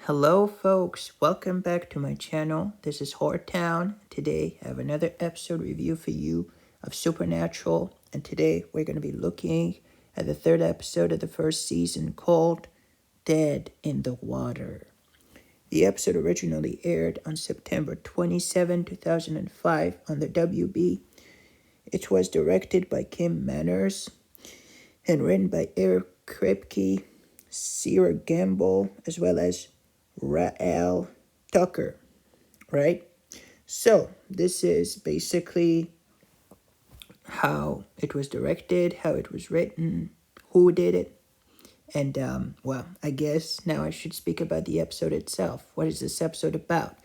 Hello, folks. Welcome back to my channel. This is Horror Town. Today, I have another episode review for you of Supernatural. And today, we're going to be looking at the third episode of the first season called Dead in the Water. The episode originally aired on September 27, 2005 on the WB. It was directed by Kim Manners and written by Eric Kripke, Sarah Gamble, as well as Rael Tucker, right? So this is basically how it was directed, how it was written, who did it, and well, I guess now I should speak about the episode itself. What is this episode about?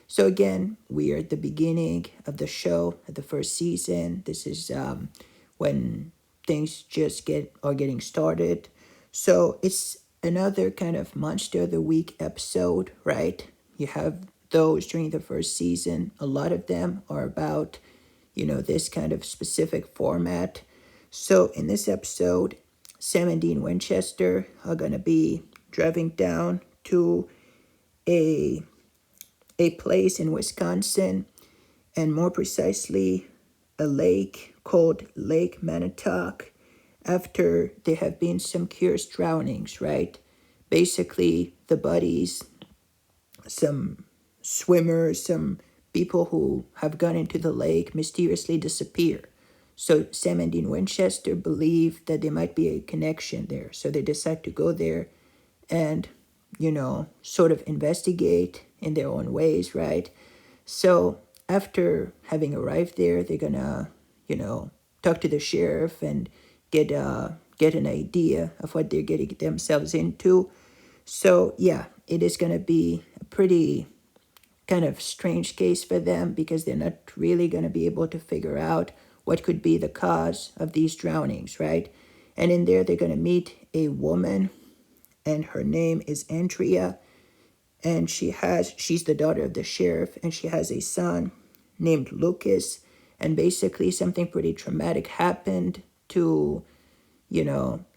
So again, we are at the beginning of the show, at the first season. This is when things just are getting started. So it's another kind of Monster of the Week episode, right? You have those during the first season. A lot of them are about, this kind of specific format. So in this episode, Sam and Dean Winchester are gonna be driving down to a place in Wisconsin, and more precisely, a lake called Lake Manitowoc, after there have been some curious drownings, right? Basically, the buddies, some swimmers, some people who have gone into the lake mysteriously disappear. So Sam and Dean Winchester believe that there might be a connection there. So they decide to go there and, sort of investigate in their own ways, right? So after having arrived there, they're gonna, talk to the sheriff and get an idea of what they're getting themselves into. So yeah, it is gonna be a pretty kind of strange case for them because they're not really gonna be able to figure out what could be the cause of these drownings, right? And in there, they're gonna meet a woman, and her name is Andrea, and she's the daughter of the sheriff, and she has a son named Lucas. And basically something pretty traumatic happened to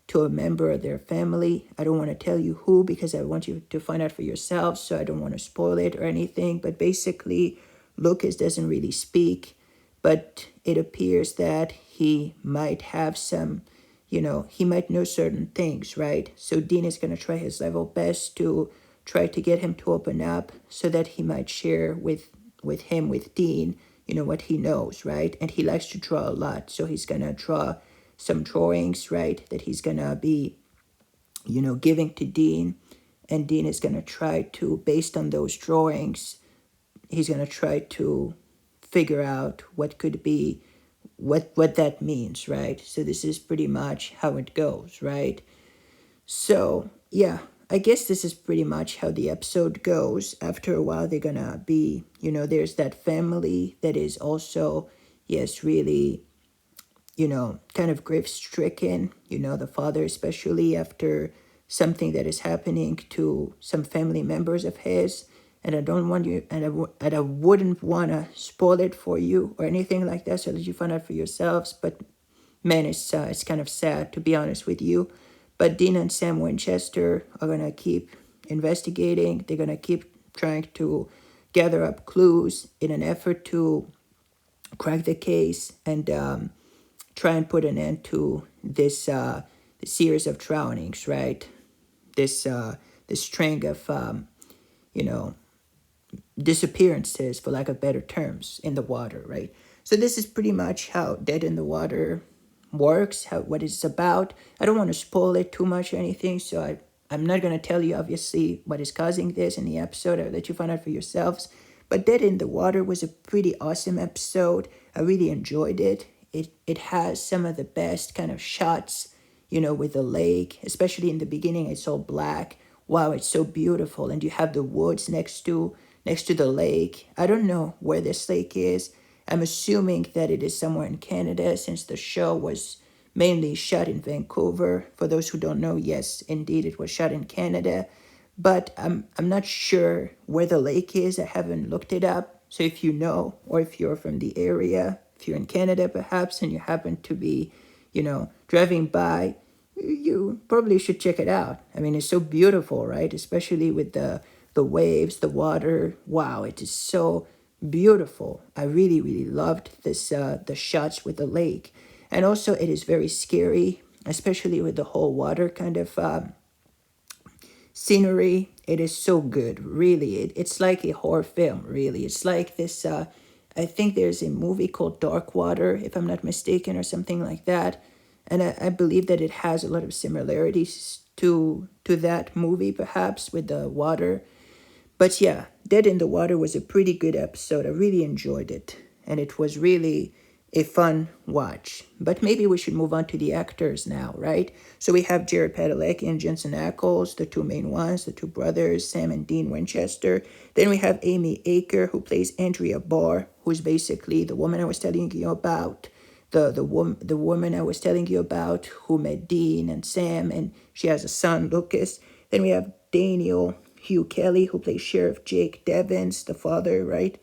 to a member of their family. I don't want to tell you who because I want you to find out for yourselves, so I don't want to spoil it or anything. But basically, Lucas doesn't really speak, but it appears that he might have some, he might know certain things, right? So Dean is going to try his level best to try to get him to open up so that he might share with Dean, what he knows, right? And he likes to draw a lot, so he's going to draw some drawings, right, that he's going to be, giving to Dean. And Dean is going to try to, based on those drawings, he's going to try to figure out what could be, what that means, right? So this is pretty much how it goes, right? So, yeah, I guess this is pretty much how the episode goes. After a while, they're going to be, there's that family that is also, yes, really, kind of grief-stricken, the father especially, after something that is happening to some family members of his. And I don't want you, and I wouldn't want to spoil it for you or anything like that, so that you find out for yourselves. But man, it's kind of sad, to be honest with you. But Dean and Sam Winchester are going to keep investigating. They're going to keep trying to gather up clues in an effort to crack the case and try and put an end to this series of drownings, right? This string of disappearances, for lack of better terms, in the water, right? So this is pretty much how Dead in the Water works, what it's about. I don't want to spoil it too much or anything, so I'm not going to tell you, obviously, what is causing this in the episode. I'll let you find out for yourselves. But Dead in the Water was a pretty awesome episode. I really enjoyed it. It has some of the best kind of shots, with the lake, especially in the beginning. It's all black. Wow, it's so beautiful. And you have the woods next to the lake. I don't know where this lake is. I'm assuming that it is somewhere in Canada, since the show was mainly shot in Vancouver. For those who don't know, yes, indeed, it was shot in Canada. But I'm not sure where the lake is. I haven't looked it up. So if you know, or if you're from the area, if you're in Canada perhaps, and you happen to be, driving by, you probably should check it out. I mean, it's so beautiful, right? Especially with the the waves, the water. Wow, it is so beautiful. I really, really loved this, the shots with the lake. And also, it is very scary, especially with the whole water kind of scenery. It is so good, really. It's like a horror film, really. It's like this. I think there's a movie called Dark Water, if I'm not mistaken, or something like that. And I believe that it has a lot of similarities to that movie, perhaps, with the water. But yeah, Dead in the Water was a pretty good episode. I really enjoyed it. And it was really a fun watch. But maybe we should move on to the actors now, right? So we have Jared Padalecki and Jensen Ackles, the two main ones, the two brothers, Sam and Dean Winchester. Then we have Amy Aker, who plays Andrea Barr, who's basically the woman I was telling you about. The woman I was telling you about, who met Dean and Sam, and she has a son, Lucas. Then we have Daniel Hugh Kelly, who plays Sheriff Jake Devins, the father, right?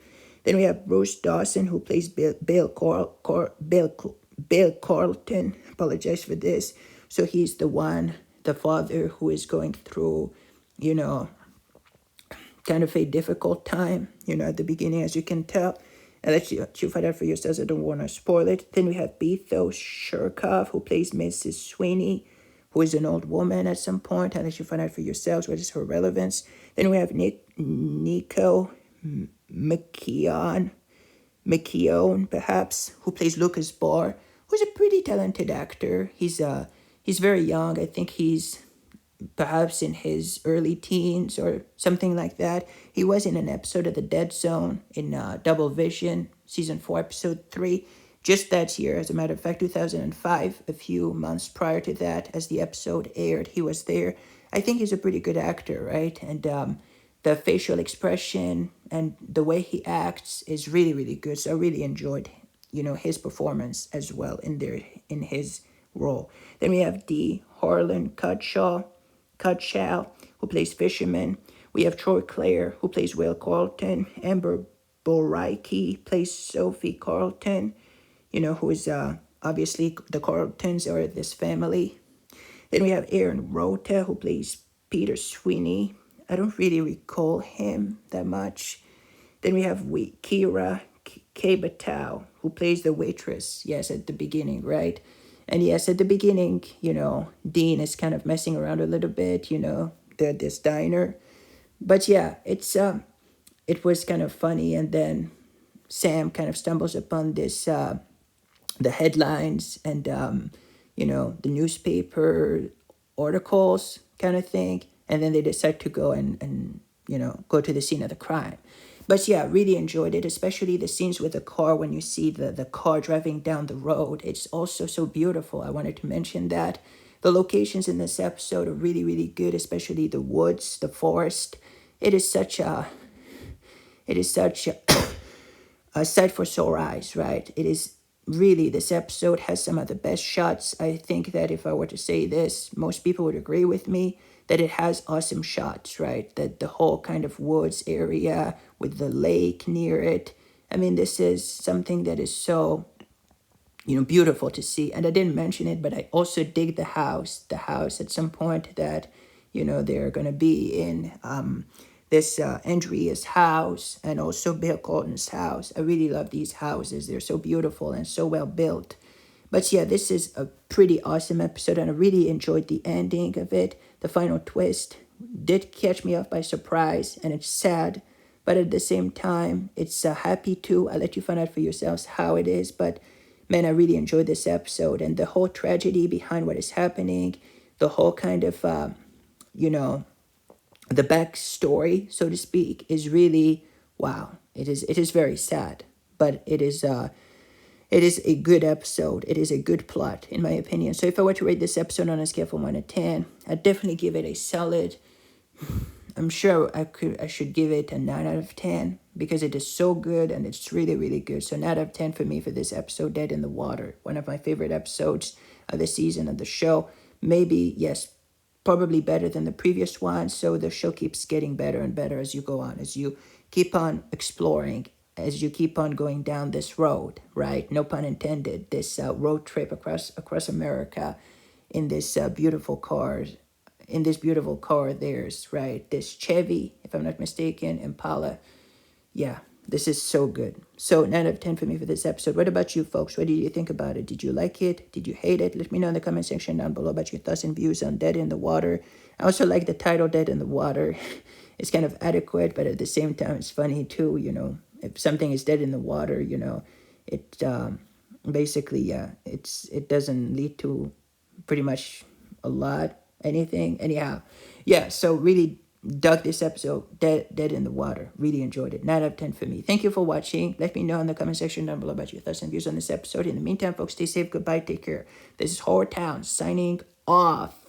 Then we have Bruce Dawson, who plays Bill Carlton. Apologize for this. So he's the father who is going through, you know, kind of a difficult time, at the beginning, as you can tell. And let you find out for yourselves. I don't want to spoil it. Then we have Beto Shirkov, who plays Mrs. Sweeney, who is an old woman at some point. And let you find out for yourselves what is her relevance. Then we have Nico McKeown, perhaps, who plays Lucas Barr, who's a pretty talented actor. He's very young. I think he's perhaps in his early teens or something like that. He was in an episode of The Dead Zone in Double Vision, season 4, episode 3, just that year. As a matter of fact, 2005, a few months prior to that, as the episode aired, he was there. I think he's a pretty good actor, right? And the facial expression and the way he acts is really, really good. So I really enjoyed, his performance as well in his role. Then we have D. Harlan Cutshaw, who plays Fisherman. We have Troy Clare, who plays Will Carlton. Amber Boricki plays Sophie Carlton, who is obviously the Carltons are this family. Then we have Aaron Rota, who plays Peter Sweeney. I don't really recall him that much. Then we have Kira Kabatow, who plays the waitress, yes, at the beginning, right? And yes, at the beginning, Dean is kind of messing around a little bit, this diner. But yeah, it was kind of funny. And then Sam kind of stumbles upon this, the headlines and, the newspaper articles kind of thing. And then they decide to go and go to the scene of the crime. But yeah, really enjoyed it, especially the scenes with the car when you see the car driving down the road. It's also so beautiful. I wanted to mention that. The locations in this episode are really, really good, especially the woods, the forest. It is such a a sight for sore eyes, right? It is really, this episode has some of the best shots. I think that if I were to say this, most people would agree with me that it has awesome shots, right? That the whole kind of woods area with the lake near it. I mean, this is something that is so, beautiful to see. And I didn't mention it, but I also dig the house. The house at some point that, they're going to be in this Andrea's house and also Bill Colton's house. I really love these houses. They're so beautiful and so well built. But yeah, this is a pretty awesome episode, and I really enjoyed the ending of it. The final twist did catch me off by surprise, and it's sad, but at the same time, it's happy too. I'll let you find out for yourselves how it is, but man, I really enjoyed this episode, and the whole tragedy behind what is happening, the whole kind of, the backstory, so to speak, is really, wow. It is very sad, but it is a good episode. It is a good plot, in my opinion. So if I were to rate this episode on a scale from 1 to 10, I'd definitely give it a solid, I'm sure I should give it a 9 out of 10 because it is so good and it's really, really good. So 9 out of 10 for me for this episode, Dead in the Water. One of my favorite episodes of the season of the show. Maybe, yes, probably better than the previous one. So the show keeps getting better and better as you go on, as you keep on exploring, as you keep on going down this road, right? No pun intended. This road trip across America in this beautiful cars, in this beautiful car of theirs, right? This Chevy, if I'm not mistaken, Impala. Yeah, this is so good. So 9 out of 10 for me for this episode. What about you folks? What did you think about it? Did you like it? Did you hate it? Let me know in the comment section down below about your thoughts and views on Dead in the Water. I also like the title Dead in the Water. It's kind of adequate, but at the same time, it's funny too, you know. If something is dead in the water, you know, it basically, yeah, it doesn't lead to pretty much a lot, anything. Anyhow, yeah, so really dug this episode, Dead in the Water. Really enjoyed it. 9 out of 10 for me. Thank you for watching. Let me know in the comment section down below about your thoughts and views on this episode. In the meantime, folks, stay safe. Goodbye. Take care. This is Horror Town signing off.